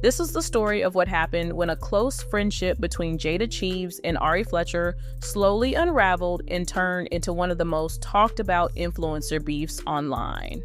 This is the story of what happened when a close friendship between Jada Cheves and Ari Fletcher slowly unraveled and turned into one of the most talked about influencer beefs online.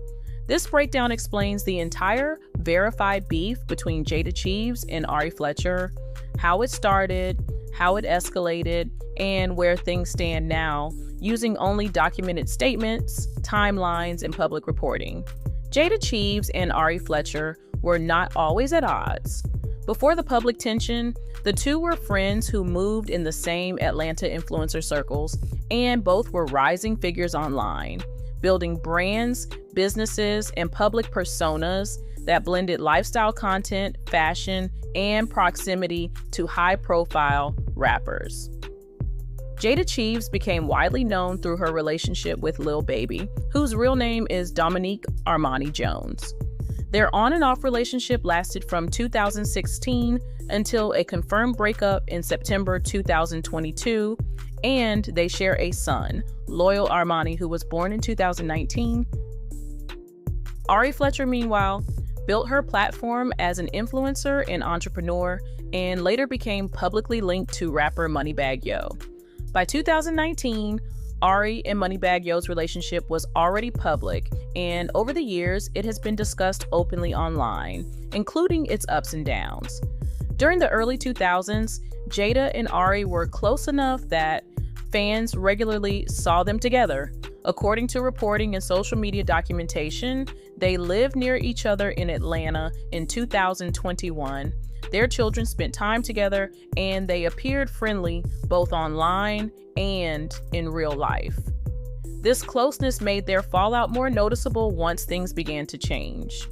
This breakdown explains the entire verified beef between Jada Cheves and Ari Fletcher, how it started, how it escalated, and where things stand now, using only documented statements, timelines, and public reporting. Jada Cheves and Ari Fletcher were not always at odds. Before the public tension, the two were friends who moved in the same Atlanta influencer circles, and both were rising figures online, building brands, businesses, and public personas that blended lifestyle content, fashion, and proximity to high-profile rappers. Jada Cheves became widely known through her relationship with Lil Baby, whose real name is Dominique Armani Jones. Their on and off relationship lasted from 2016 until a confirmed breakup in September 2022, and they share a son, Loyal Armani, who was born in 2019. Ari Fletcher, meanwhile, built her platform as an influencer and entrepreneur, and later became publicly linked to rapper Moneybagg Yo. By 2019, Ari and Moneybagg Yo's relationship was already public, and over the years, it has been discussed openly online, including its ups and downs. During the early 2000s, Jada and Ari were close enough that fans regularly saw them together. According to reporting and social media documentation, they lived near each other in Atlanta in 2021. Their children spent time together, and they appeared friendly both online and in real life. This closeness made their fallout more noticeable once things began to change.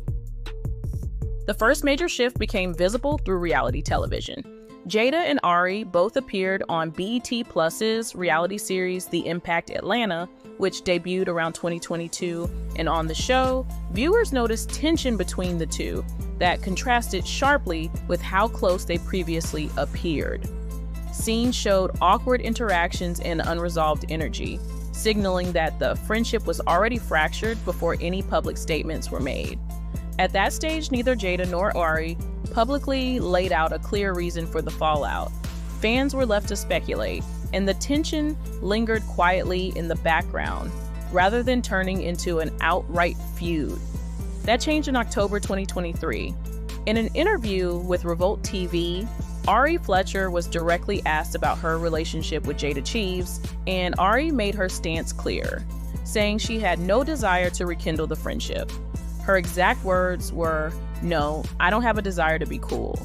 The first major shift became visible through reality television. Jada and Ari both appeared on BET Plus's reality series The Impact Atlanta, which debuted around 2022, and on the show, viewers noticed tension between the two that contrasted sharply with how close they previously appeared. Scenes showed awkward interactions and unresolved energy, signaling that the friendship was already fractured before any public statements were made. At that stage, neither Jada nor Ari publicly laid out a clear reason for the fallout. Fans were left to speculate, and the tension lingered quietly in the background, rather than turning into an outright feud. That changed in October 2023. In an interview with Revolt TV, Ari Fletcher was directly asked about her relationship with Jada Cheves, and Ari made her stance clear, saying she had no desire to rekindle the friendship. Her exact words were, "No, I don't have a desire to be cool."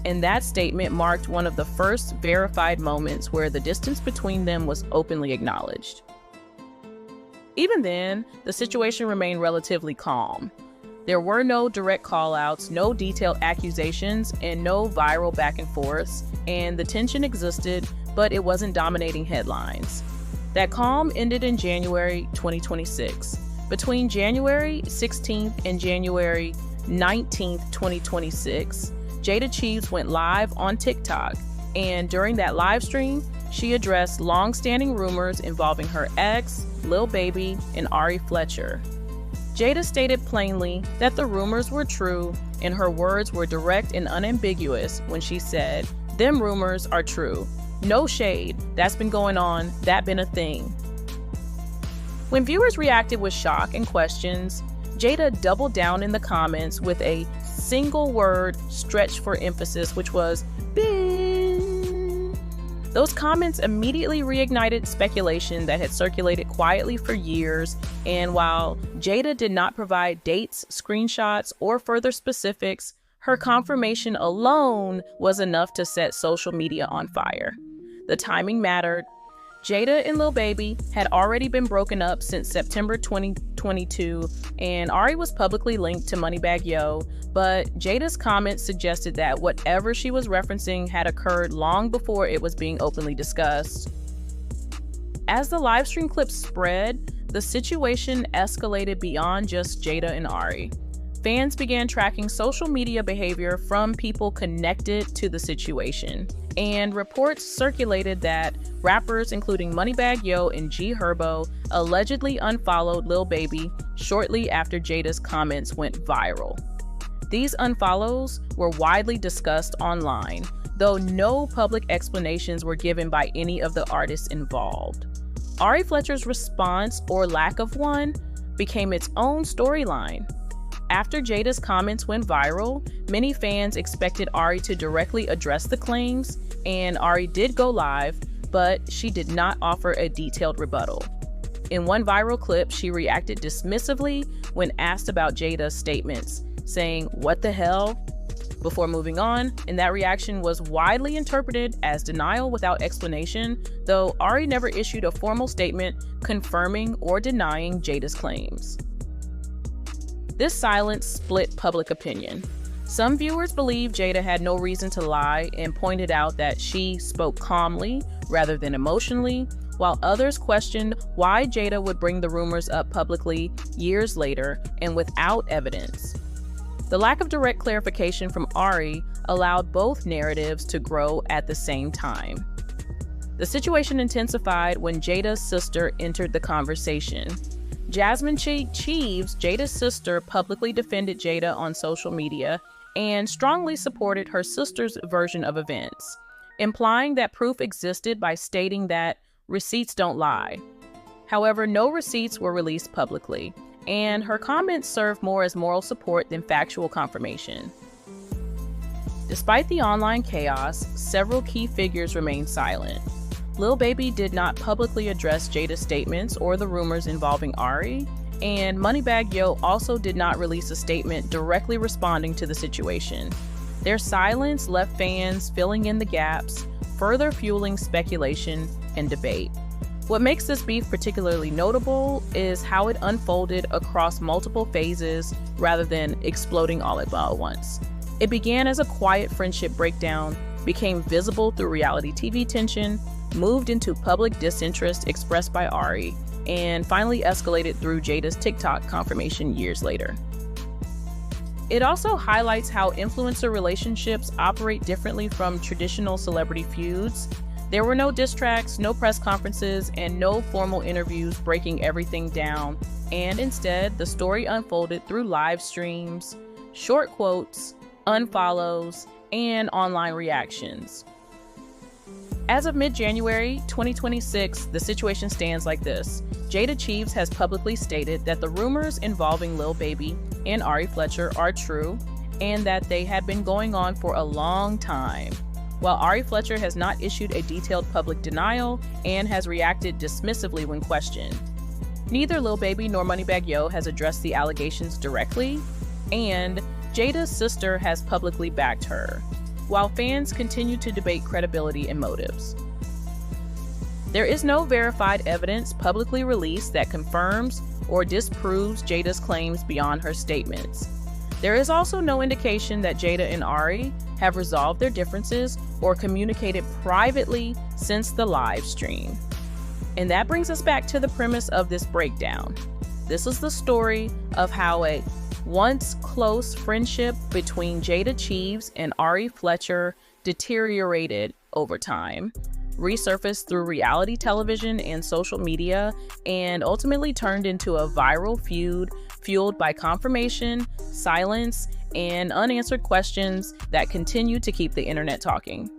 And that statement marked one of the first verified moments where the distance between them was openly acknowledged. Even then, the situation remained relatively calm. There were no direct call-outs, no detailed accusations, and no viral back and forths, and the tension existed, but it wasn't dominating headlines. That calm ended in January 2026. Between January 16th and January 19th, 2026, Jada Cheves went live on TikTok, and during that live stream, she addressed long-standing rumors involving her ex, Lil Baby, and Ari Fletcher. Jada stated plainly that the rumors were true, and her words were direct and unambiguous when she said, "Them rumors are true. No shade. That's been going on. That been a thing." When viewers reacted with shock and questions, Jada doubled down in the comments with a single word stretched for emphasis, which was "been." Those comments immediately reignited speculation that had circulated quietly for years, and while Jada did not provide dates, screenshots, or further specifics, her confirmation alone was enough to set social media on fire. The timing mattered. Jada and Lil Baby had already been broken up since September 2022, and Ari was publicly linked to Moneybagg Yo, but Jada's comments suggested that whatever she was referencing had occurred long before it was being openly discussed. As the livestream clips spread, the situation escalated beyond just Jada and Ari. Fans began tracking social media behavior from people connected to the situation, and reports circulated that rappers including Moneybagg Yo and G Herbo allegedly unfollowed Lil Baby shortly after Jada's comments went viral. These unfollows were widely discussed online, though no public explanations were given by any of the artists involved. Ari Fletcher's response, or lack of one, became its own storyline. After Jada's comments went viral, many fans expected Ari to directly address the claims, and Ari did go live, but she did not offer a detailed rebuttal. In one viral clip, she reacted dismissively when asked about Jada's statements, saying, "What the hell?" before moving on, and that reaction was widely interpreted as denial without explanation, though Ari never issued a formal statement confirming or denying Jada's claims. This silence split public opinion. Some viewers believed Jada had no reason to lie and pointed out that she spoke calmly rather than emotionally, while others questioned why Jada would bring the rumors up publicly years later and without evidence. The lack of direct clarification from Ari allowed both narratives to grow at the same time. The situation intensified when Jada's sister entered the conversation. Jasmine Cheves, Jada's sister, publicly defended Jada on social media and strongly supported her sister's version of events, implying that proof existed by stating that receipts don't lie. However, no receipts were released publicly, and her comments served more as moral support than factual confirmation. Despite the online chaos, several key figures remained silent. Lil Baby did not publicly address Jada's statements or the rumors involving Ari, and Moneybagg Yo also did not release a statement directly responding to the situation. Their silence left fans filling in the gaps, further fueling speculation and debate. What makes this beef particularly notable is how it unfolded across multiple phases rather than exploding all at once. It began as a quiet friendship breakdown, became visible through reality TV tension, moved into public disinterest expressed by Ari, and finally escalated through Jada's TikTok confirmation years later. It also highlights how influencer relationships operate differently from traditional celebrity feuds. There were no diss tracks, no press conferences, and no formal interviews breaking everything down, and instead, the story unfolded through live streams, short quotes, unfollows, and online reactions. As of mid-January 2026, the situation stands like this. Jada Cheves has publicly stated that the rumors involving Lil Baby and Ari Fletcher are true, and that they had been going on for a long time. While Ari Fletcher has not issued a detailed public denial and has reacted dismissively when questioned. Neither Lil Baby nor Moneybagg Yo has addressed the allegations directly, and Jada's sister has publicly backed her, while fans continue to debate credibility and motives. There is no verified evidence publicly released that confirms or disproves Jada's claims beyond her statements. There is also no indication that Jada and Ari have resolved their differences or communicated privately since the live stream. And that brings us back to the premise of this breakdown. This is the story of how a once close friendship between Jada Cheves and Ari Fletcher deteriorated over time, resurfaced through reality television and social media, and ultimately turned into a viral feud fueled by confirmation, silence, and unanswered questions that continue to keep the internet talking.